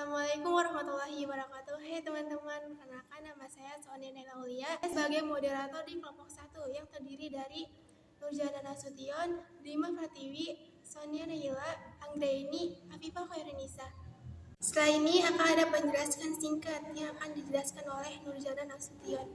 Assalamualaikum warahmatullahi wabarakatuh. Hai teman-teman, perkenalkan nama saya Sonia Nela Aulia sebagai moderator di kelompok 1 yang terdiri dari Nurjana Nasution, Dima Pratiwi, Sonia Nahila, Anggraini, Afifah Khairunnisa. Setelah ini akan ada penjelasan singkat yang akan dijelaskan oleh Nurjana Nasution.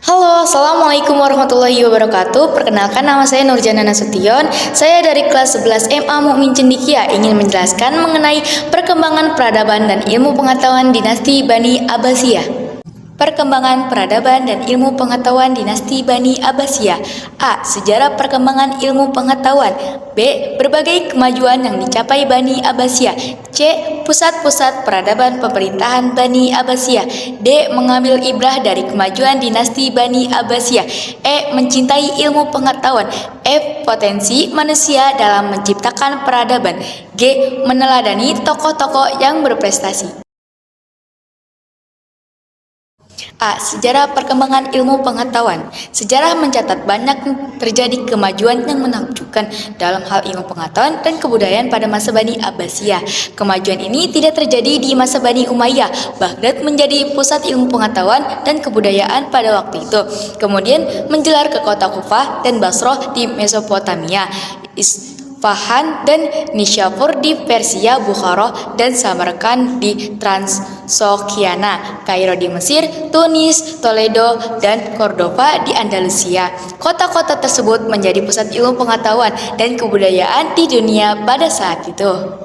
Halo, Assalamualaikum warahmatullahi wabarakatuh. Perkenalkan nama saya Nurjana Nasution. Saya dari kelas 11 MA Mukmin Cendikia ingin menjelaskan mengenai perkembangan peradaban dan ilmu pengetahuan dinasti Bani Abbasiyah. Perkembangan peradaban dan ilmu pengetahuan dinasti Bani Abbasiyah. A. Sejarah perkembangan ilmu pengetahuan. B. Berbagai kemajuan yang dicapai Bani Abbasiyah. C. Pusat-pusat peradaban pemerintahan Bani Abbasiyah. D. Mengambil ibrah dari kemajuan dinasti Bani Abbasiyah. E. Mencintai ilmu pengetahuan. F. Potensi manusia dalam menciptakan peradaban. G. Meneladani tokoh-tokoh yang berprestasi. A. Sejarah perkembangan ilmu pengetahuan. Sejarah mencatat banyak terjadi kemajuan yang menakjubkan dalam hal ilmu pengetahuan dan kebudayaan pada masa Bani Abbasiyah. Kemajuan ini tidak terjadi di masa Bani Umayyah. Baghdad menjadi pusat ilmu pengetahuan dan kebudayaan pada waktu itu. Kemudian menjelar ke kota Kufah dan Basrah di Mesopotamia, Isfahan dan Nishapur di Persia, Bukhara dan Samarkand di Transoxiana, Kairo di Mesir, Tunis, Toledo, dan Cordova di Andalusia. Kota-kota tersebut menjadi pusat ilmu pengetahuan dan kebudayaan di dunia pada saat itu.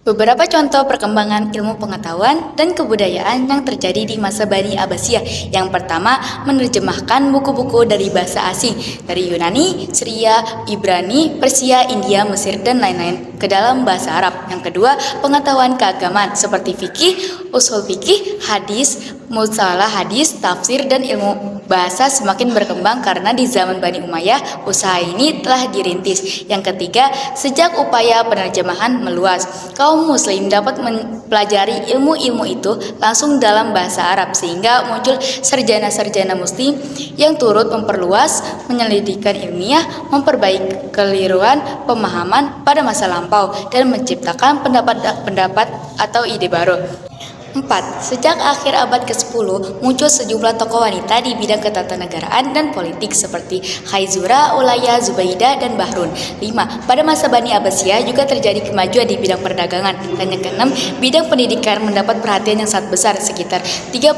Beberapa contoh perkembangan ilmu pengetahuan dan kebudayaan yang terjadi di masa Bani Abbasiyah. Yang pertama, menerjemahkan buku-buku dari bahasa asing dari Yunani, Syria, Ibrani, Persia, India, Mesir, dan lain-lain ke dalam bahasa Arab. Yang kedua, pengetahuan keagamaan seperti fikih, usul fikih, hadis, mustalah hadis, tafsir, dan ilmu bahasa semakin berkembang karena di zaman Bani Umayyah usaha ini telah dirintis. Yang ketiga, sejak upaya penerjemahan meluas, kaum muslim dapat mempelajari ilmu-ilmu itu langsung dalam bahasa Arab sehingga muncul sarjana-sarjana muslim yang turut memperluas penyelidikan ilmiah, memperbaiki keliruan pemahaman pada masa lampau dan menciptakan pendapat-pendapat atau ide baru. 4. Sejak akhir abad ke-10 muncul sejumlah tokoh wanita di bidang ketatanegaraan dan politik seperti Khaizura, Ulaya, Zubaidah, dan Bahrun. 5. Pada masa Bani Abbasiyah juga terjadi kemajuan di bidang perdagangan. Dan yang ke-6, bidang pendidikan mendapat perhatian yang sangat besar. Sekitar 30.000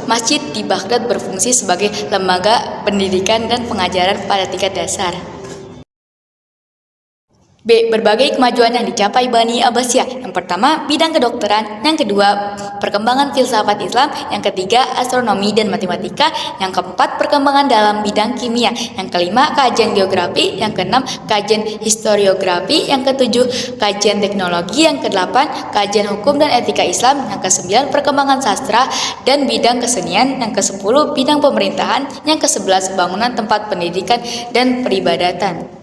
masjid di Baghdad berfungsi sebagai lembaga pendidikan dan pengajaran pada tingkat dasar. B. Berbagai kemajuan yang dicapai Bani Abbasiyah. Yang pertama, bidang kedokteran. Yang kedua, perkembangan filsafat Islam. Yang ketiga, astronomi dan matematika. Yang keempat, perkembangan dalam bidang kimia. Yang kelima, kajian geografi. Yang keenam, kajian historiografi. Yang ketujuh, kajian teknologi. Yang kedelapan, kajian hukum dan etika Islam. Yang kesembilan, perkembangan sastra dan bidang kesenian. Yang kesepuluh, bidang pemerintahan. Yang kesebelas, bangunan tempat pendidikan dan peribadatan.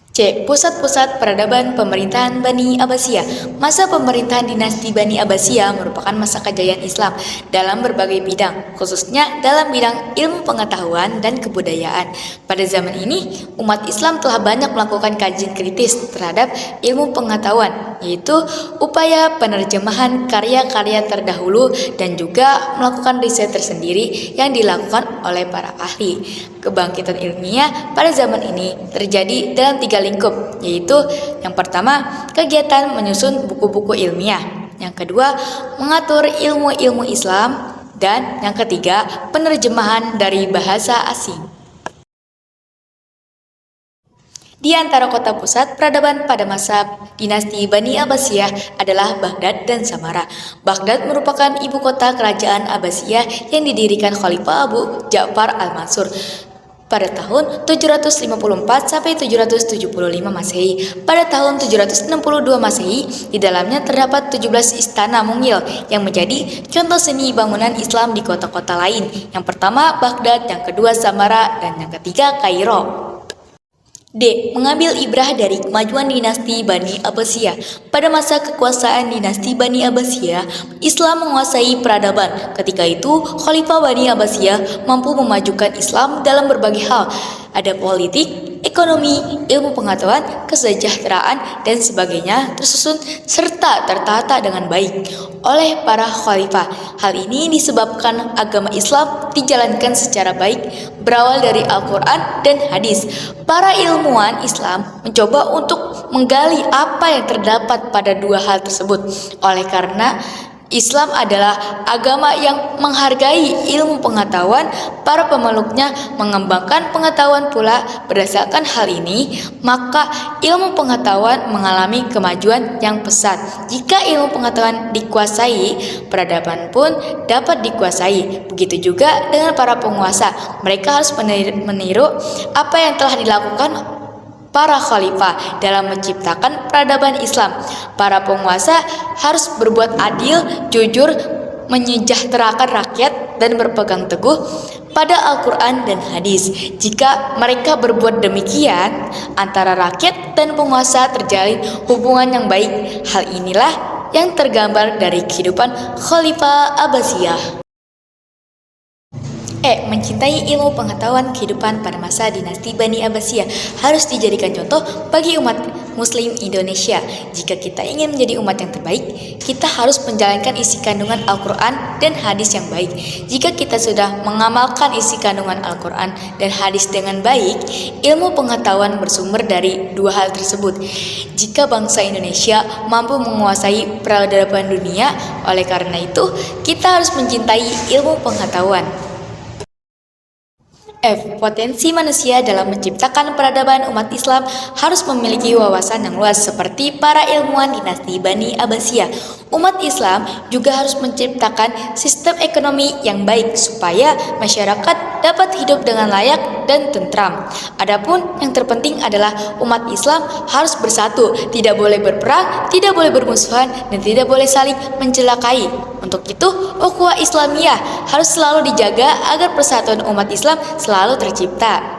C. Pusat-pusat peradaban pemerintahan Bani Abbasiyah. Masa pemerintahan dinasti Bani Abbasiyah merupakan masa kejayaan Islam dalam berbagai bidang, khususnya dalam bidang ilmu pengetahuan dan kebudayaan. Pada zaman ini, umat Islam telah banyak melakukan kajian kritis terhadap ilmu pengetahuan, yaitu upaya penerjemahan karya-karya terdahulu dan juga melakukan riset tersendiri yang dilakukan oleh para ahli. Kebangkitan ilmiah pada zaman ini terjadi dalam 3 lingkup, yaitu yang pertama, kegiatan menyusun buku-buku ilmiah. Yang kedua, mengatur ilmu-ilmu Islam. Dan yang ketiga, penerjemahan dari bahasa asing. Di antara kota pusat peradaban pada masa dinasti Bani Abbasiyah adalah Baghdad dan Samarra. Baghdad merupakan ibu kota kerajaan Abbasiyah yang didirikan Khalifah Abu Ja'far al-Mansur pada tahun 754 sampai 775 Masehi. Pada tahun 762 Masehi, di dalamnya terdapat 17 istana mungil yang menjadi contoh seni bangunan Islam di kota-kota lain. Yang pertama Baghdad, yang kedua Samarra, dan yang ketiga Kairo. D. Mengambil ibrah dari kemajuan dinasti Bani Abbasiyah. Pada masa kekuasaan dinasti Bani Abbasiyah, Islam menguasai peradaban. Ketika itu, Khalifah Bani Abbasiyah mampu memajukan Islam dalam berbagai hal. Ada politik, ekonomi, ilmu pengetahuan, kesejahteraan, dan sebagainya tersusun serta tertata dengan baik oleh para khalifah. Hal ini disebabkan agama Islam dijalankan secara baik, berawal dari Al-Quran dan hadis. Para ilmuwan Islam mencoba untuk menggali apa yang terdapat pada dua hal tersebut. Oleh karena Islam adalah agama yang menghargai ilmu pengetahuan, para pemeluknya mengembangkan pengetahuan pula. Berdasarkan hal ini, maka ilmu pengetahuan mengalami kemajuan yang pesat. Jika ilmu pengetahuan dikuasai, peradaban pun dapat dikuasai. Begitu juga dengan para penguasa, mereka harus meniru apa yang telah dilakukan para khalifah dalam menciptakan peradaban Islam. Para penguasa harus berbuat adil, jujur, menyejahterakan rakyat, dan berpegang teguh pada Al-Quran dan hadis. Jika mereka berbuat demikian, antara rakyat dan penguasa terjalin hubungan yang baik. Hal inilah yang tergambar dari kehidupan Khalifah Abbasiyah. Mencintai ilmu pengetahuan kehidupan pada masa dinasti Bani Abbasiyah harus dijadikan contoh bagi umat Muslim Indonesia. Jika kita ingin menjadi umat yang terbaik, kita harus menjalankan isi kandungan Al-Quran dan hadis yang baik. Jika kita sudah mengamalkan isi kandungan Al-Quran dan hadis dengan baik, ilmu pengetahuan bersumber dari dua hal tersebut. Jika bangsa Indonesia mampu menguasai peradaban dunia, oleh karena itu kita harus mencintai ilmu pengetahuan. Potensi manusia dalam menciptakan peradaban umat Islam harus memiliki wawasan yang luas seperti para ilmuwan dinasti Bani Abbasiyah. Umat Islam juga harus menciptakan sistem ekonomi yang baik supaya masyarakat dapat hidup dengan layak dan tentram. Adapun yang terpenting adalah umat Islam harus bersatu, tidak boleh berperang, tidak boleh bermusuhan, dan tidak boleh saling mencelakai. Untuk itu, ukhuwah Islamiyah harus selalu dijaga agar persatuan umat Islam selalu tercipta.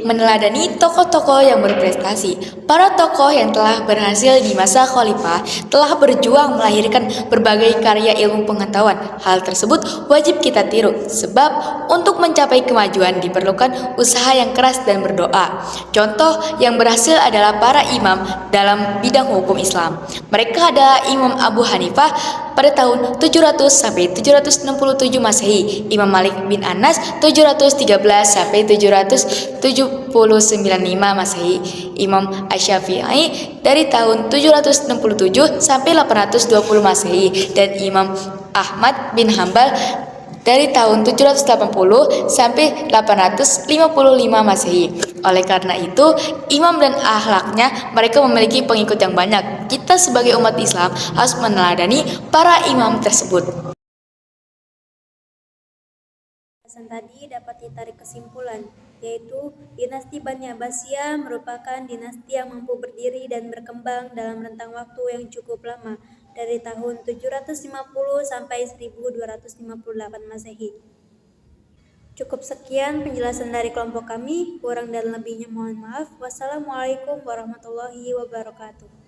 Meneladani tokoh-tokoh yang berprestasi. Para tokoh yang telah berhasil di masa khalifah telah berjuang melahirkan berbagai karya ilmu pengetahuan. Hal tersebut wajib kita tiru, sebab untuk mencapai kemajuan diperlukan usaha yang keras dan berdoa. Contoh yang berhasil adalah para imam dalam bidang hukum Islam. Mereka adalah Imam Abu Hanifah pada tahun 700 sampai 767 Masehi, Imam Malik bin Anas 713 sampai 779 Masehi, Imam Asy-Syafi'i dari tahun 767 sampai 820 Masehi, dan Imam Ahmad bin Hambal dari tahun 780 sampai 855 Masehi. Oleh karena itu, imam dan akhlaknya mereka memiliki pengikut yang banyak. Kita sebagai umat Islam harus meneladani para imam tersebut. Tadi dapat ditarik kesimpulan, yaitu dinasti Bani Abbasiyah merupakan dinasti yang mampu berdiri dan berkembang dalam rentang waktu yang cukup lama, dari tahun 750 sampai 1258 Masehi. Cukup sekian penjelasan dari kelompok kami, kurang dan lebihnya mohon maaf. Wassalamualaikum warahmatullahi wabarakatuh.